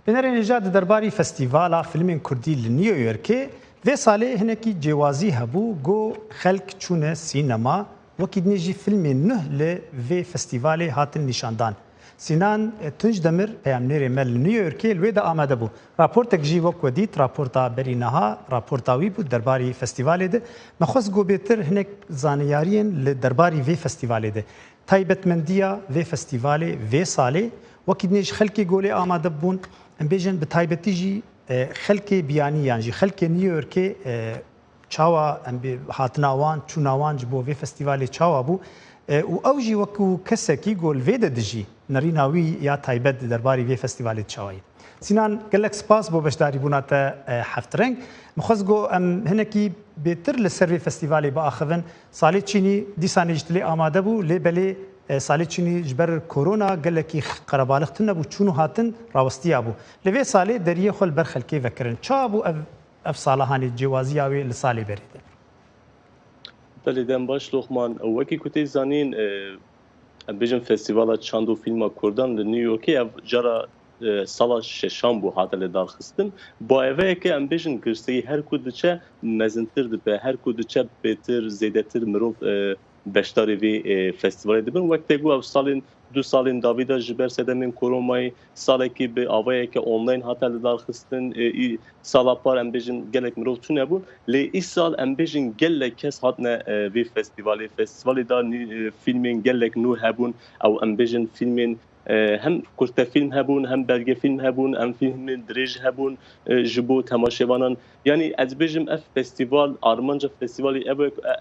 بنرین نجات درباری فستیوالا فیلمین کردی لنیویورکی و سالی هنکی جوازی هبو گو خلق چونه سینما وکی دنیجی فیلم نه ل و فستیوالی هاتن نشاندان. سینان تنج دمر پیامنری مل نیویورکی لوید آمده بو. راپورتک جی وک ودیت راپورتا بری نها راپورتاوی بود درباری فستیوالی ده. مخصوص گو بهتر هنک زانیارین ل درباری و فستیوالی ده. تایبەتمەندیە وێ فستیڤالێ وێ ساڵێ وەکی دنێژ خەلکی گۆلێ ئامادە بوون ئەم بێژن بە تایبەتیژی خەلکێ بیانییانژی خەلکێ نیویۆرکێ چاوە ئەم هاتناوان چووناوانج بۆ وێ فستیڤالێ چاوا بوو و ئەوژی وەکو کەسێکی گۆل وێ دەدژی نەریناوی یا تایبەت دەرباری وێ فستیڤالێ چاوایی سینان gelek spas بۆ بەشداری بووناتە هەفترەنگ مخواست گۆ ئەم هەنێکی بێتر لەسەر وێ فستیڤالێ بەئاخەڤن ساڵی چینی دیسانێژت لێ ئامادە بوو لێ بەلێ ساڵی چینی ژبەر کۆرۆنا gelekî قەرەباڵغتن نەبوو چوون و هاتن ڕاوەستیا بوو لەوێ ساڵێ دەریە خۆل بەر خەلکێ vekirن çawa bû ev saڵahانê cêwaziya wê li salê berê de Belê dem baş Loxman wekî ku tê zanîn em bêjin festîvala çand û fîlma Kurdan li New Yorkê ev cara sala şeşan bû hate lê darxistin bayeveyeke em bêjin girseyî her ku diçe mezintir dibe her ku diçe bêtir zêdetir mirov beşdarê vê festîvalê dibin wek tê got ev salên du salên davîda ji ber sedemên koronayê salekî bi avayeke online hate li darxistin sala par em bêjin gelek mirov çûne bûn lê îsal em bêjin gelek kes hatine vê festîvalê festîvalê da fîlmên gelek nû hebûn ew em bêjin fîlmên hem kurtefîlm hebûn hem belgefîlm hebûn em fîlmên dirêj hebûn ji bo temaşevanan yanî ez bêjim ev festîval armanca festîvalê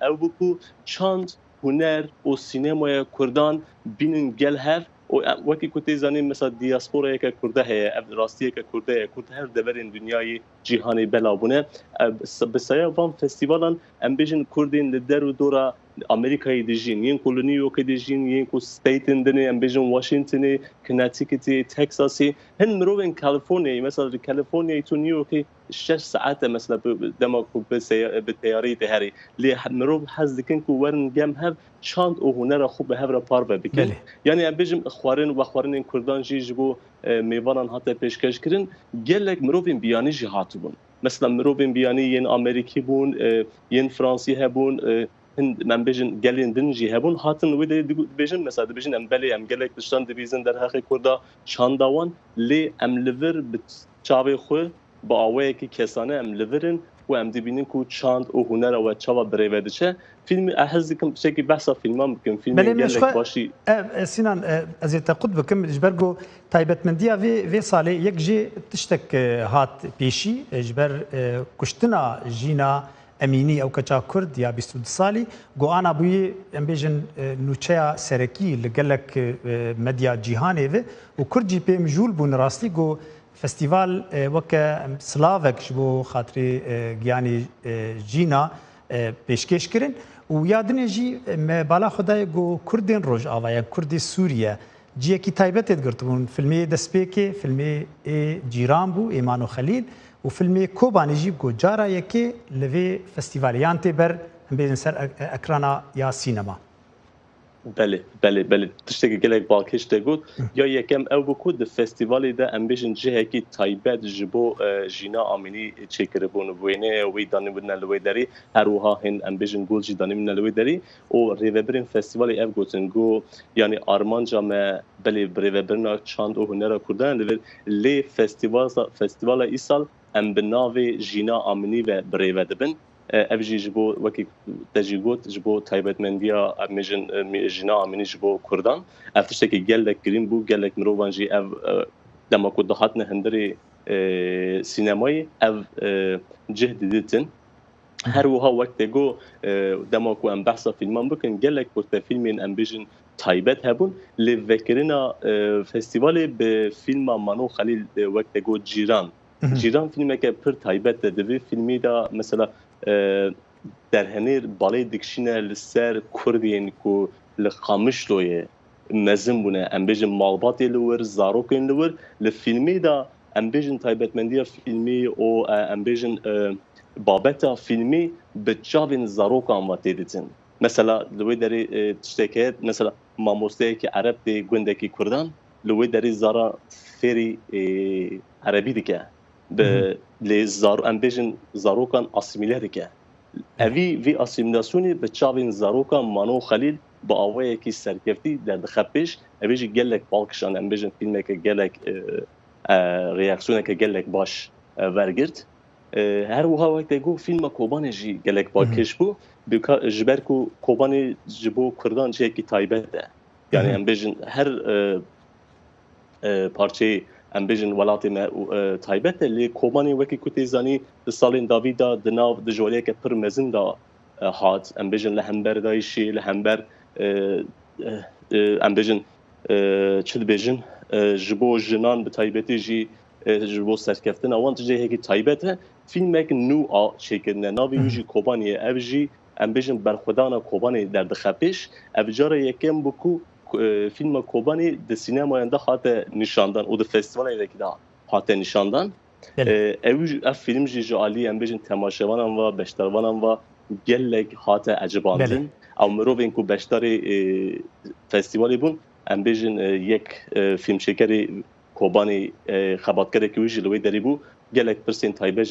ew bû ku çand huner û sînemaya Kurdan bînin gel hev wekî ku tê zanîn mesela diasporayeke Kurda heye ev rastiyeke Kurda heye Kurd her deverên dunyayê cîhanê bela bûne bi saya van festîvalan em bêjin Kurdên li der û dora Amerikayê dijîn yên ku li New Yorkê dijîn yên ku statên dinê em bêjin Washingtonê Connecticutê Texasê hin mirovên Californiayê mesela li Californiayê tu New Yorkê 6 saate mesela dema ku bi teyareyê tê herî lê mirov hez dikin ku werin gem hev çand û hunera xwe bi hev re parve bikin yanî em bêjim xwarin ve xwarinên Kurdan jî ji bo mêvanan hate pêşkêşkirin gelek mirovên biyanî jî hatibûn mesela mirovên biyanî yên Amerîkî bûn yên Fransî hebûn em bêjin gelên din jî hebûn hatin wê de dibêjin mesela dibêjin em belê em gelek tiştan dibîzin derhexê Kurda çanda wan lê em li vir bi çavê xwe bi awayekî kesane em li virin û em dibînin ku çand û hunera we çawa birêve diçe fîlmê hez dikim tiştekî behsa fîlman bikim fîlmên gelek başî Sinan ez ê te qut bikim ji ber got taybetmendiya vê salê yek jê tiştek hat pêşî ji ber kuştina jîna Emînî ew keça Kurd ya 22 salî goana bûyê em bêjin nûçeya serekî li gelek medya cîhanê ve û Kurd jî pê mijûl bûn rastî got festîval weke Slavek ji bo xatirê giyanê jîna pêşkêş kirin û ya dinê jî me bala Xwedayê got Kurdên Rojava ya Kurdê Sûriye ciyekî taybet tê girtibûn filmê destpêkê filmê cîran bû Êman û Xelîl û filmê Kobanê jî got cara yekê li vê festîvalê yan tê ber em bêjin ser ekrana ya sînema Belê tiştekî gelek balkêş te got ya yekem ew bû ku di festîvalê de em bêjin cihekî taybet ji bo jîna Amînî çêkiribûn wêne wî danîbûne li wê derê her wiha hin em bêjin gul jî danîbûne li wê derê û rêvebirên festîvalê ev gotin got yanî armanca me belê rêvebirina çand û hunera Kurdan li vir lê festîvala îsal em bi navê jîna Amînî ve birêve dibin ev jî ji bo wekî te jî got ji bo taybetmendiya em bêjin jîna Amînî ji bo Kurdan ev tiştekî gelek girîn bû gelek mirovan jî ev dema ku dihatine hindirê sînemayê ev cih didîtin her wiha wek te got dema ku em behsa fîlman bikin gelek kurtefîlmên em bêjin taybet hebûn lê vekirina festîvalê bi fîlma Mano Xelîl wek te got cîran cîran fîlmeke pir taybet de divê fîlmê da mesela derhenêr balê dikişîne li ser Kurdên ku li Qamişloyê mezin bûne em bêjin malbatê li wir zarokên li wir li fîlmê da em bêjin taybetmendiya fîlmê û em bêjin babeta fîlmê bi çavên zarokan ve tê ditin mesela li wê derê tiştek heye mesela mamosteyekî Ereb tê gundekî Kurdan لوی دری زارا فری عربی دکه به لی زار ام بیشن زاروکان اسیمیله دکه اوی اسیمیلاسیونی به چاوین زاروکان مانو خلیل با آوایی که سرکفتی در دخپش اویجی گلک بالکشان ام بیشن فیلمه که گلک ریاکسیونه که گلک باش ورگرد هر وها وقت گو فیلم کوبانی جی گلک بالکش بو جبر کو کوبانی جبو کردان چه کی تایبته یعنی ام بیشن هر parçe em bêjin welatê me taybet e lê Kobanê wekî ku tê zanî di salên davî da di nav di joleyeke pir mezin da hat em bêjin li hember Daişê li hember em bêjin çi dibêjin ji bo jinan bi taybetî jî ji bo serkeftina wan tijê hekî taybet e fîlmek nû a çêkirine navê wî jî Kobanî ye ev jî em bêjin berxwedana Kobanê derdixe pêş ev cara yekem bû ku فیلم کوبانی د سینمایان ده هات نشاندن او د فستیوالای که ده هات نشاندن اف فیلم جی جالی ام بجن تماشاوانان و بشتروانان و گلک هات عجباندن او مروین کو بشتری فستیوالی بون ام بجن یک فیلم شکری کوبانی خباتکره که ویژه لوی داری بو گلک پرسین تایبه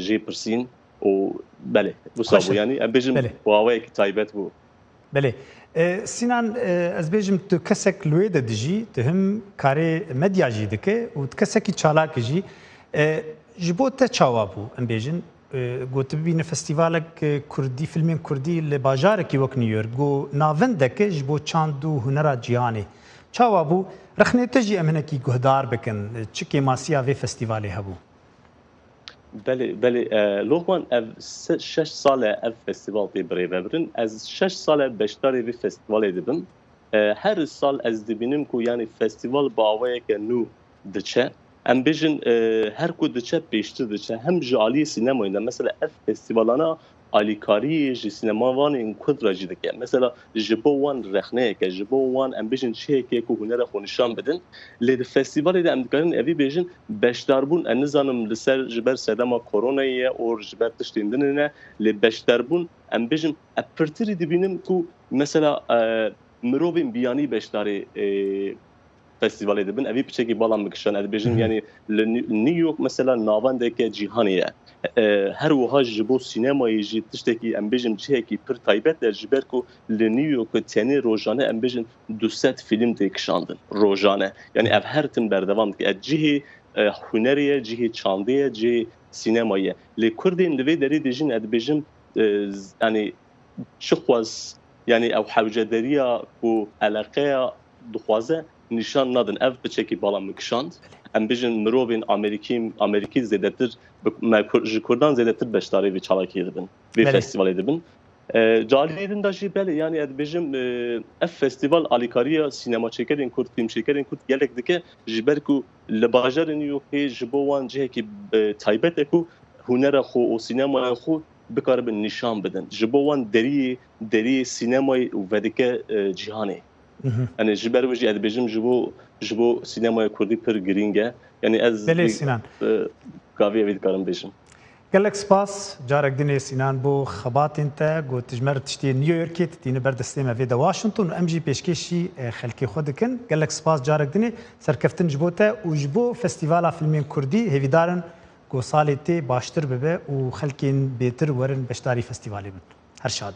جی پرسین و بله بسابو یعنی ام بجن واوی که تایبت بو بله سینان از بیشم تو کسک لوی دادی تو هم کاری مدیا جی دکه و کسکی چالاک جی جبوت چاوابو ام بیشن گوت ببین فستیوالک کردی فیلم کردی لباجار کی وک نیویورک گو ناوندک جبو چاندو هنر جیانی چاوابو رخنه تجی امنه کی گهدار بکن چکی ماسیا و فستیوالی هبو بله لوکمان اف 6 ساله اف فستیوال تی بری برن از 6 ساله بشتاری وی فستیوال دبم هر سال از دبینم کو یعنی فستیوال باوی که نو دچه ام بیشن هر کو دچه پیشتر دچه هم جالی سینما اینده مثلا اف فستیوالنا آلیکاری جی سینما وان این کد راجی دکه مثلا جبو وان رخنه که جبو وان ام بیشن چه که کو هنر خونشان بدن لید فستیوال ده ام دکارن اوی بیشن بشتربون انزانم لسر جبر سدما کرونا یا اور جبر تشتیندن نه لی بشتربون ام بیشن اپرتری دبینم کو مثلا مروبین بیانی بشتاری فستیوالی دبن اوی پیچکی بالام بکشن اد بیشن یعنی نیویورک مثلا ناوند که جهانیه هر وها جبو سینمایی جی تشتکی ام بیشن چه کی پر تایبت در جبر کو لنیویورک تنی روزانه ام بیشن 200 فیلم دیکشاندن روزانه یعنی اف هر تن بردوام که جهه هنریه جهه چاندیه جهه سینماییه لی کردین دوی دری دیجین اد بیشن یعنی چخواز یعنی او حوجدریه کو علاقه دخوازه نشان ندن اف بچکی بالا مکشاند ام بیشن مروبین امریکی زیادتر کردان زیادتر بشتاری وی چالاکی دبن وی فستیوالی دبن جالیدن داشی بله یعنی اد بیشم اف فستیوال آلیکاریا سینما چکرین کرد فیلم چکرین کرد گلک دکه جبر کو لباجر نیویورک جبوان جه کی تایبت کو هنر خو و سینما خو بکار به نشان بدن جبوان دری سینمای و دکه جهانی یعنی جبر وجی اد بیشم جبو سینمای کردی پر گرینگه یعنی از بله سینان گاوی وید کارم بیشم گلک سپاس جارک دنیا سینان بو خبات انت گو تجمر تشتی نیویورک تینه بردستیم وید واشنطن ام جی پیشکشی خلکی خود کن گلک سپاس جارک دنیا سرکفتن جبوته و جبو فستیوال فیلم کردی هیویدارن گو سالی تی باشتر ببه و خلکین بیتر ورن بشتاری فستیوالی بن هر شاد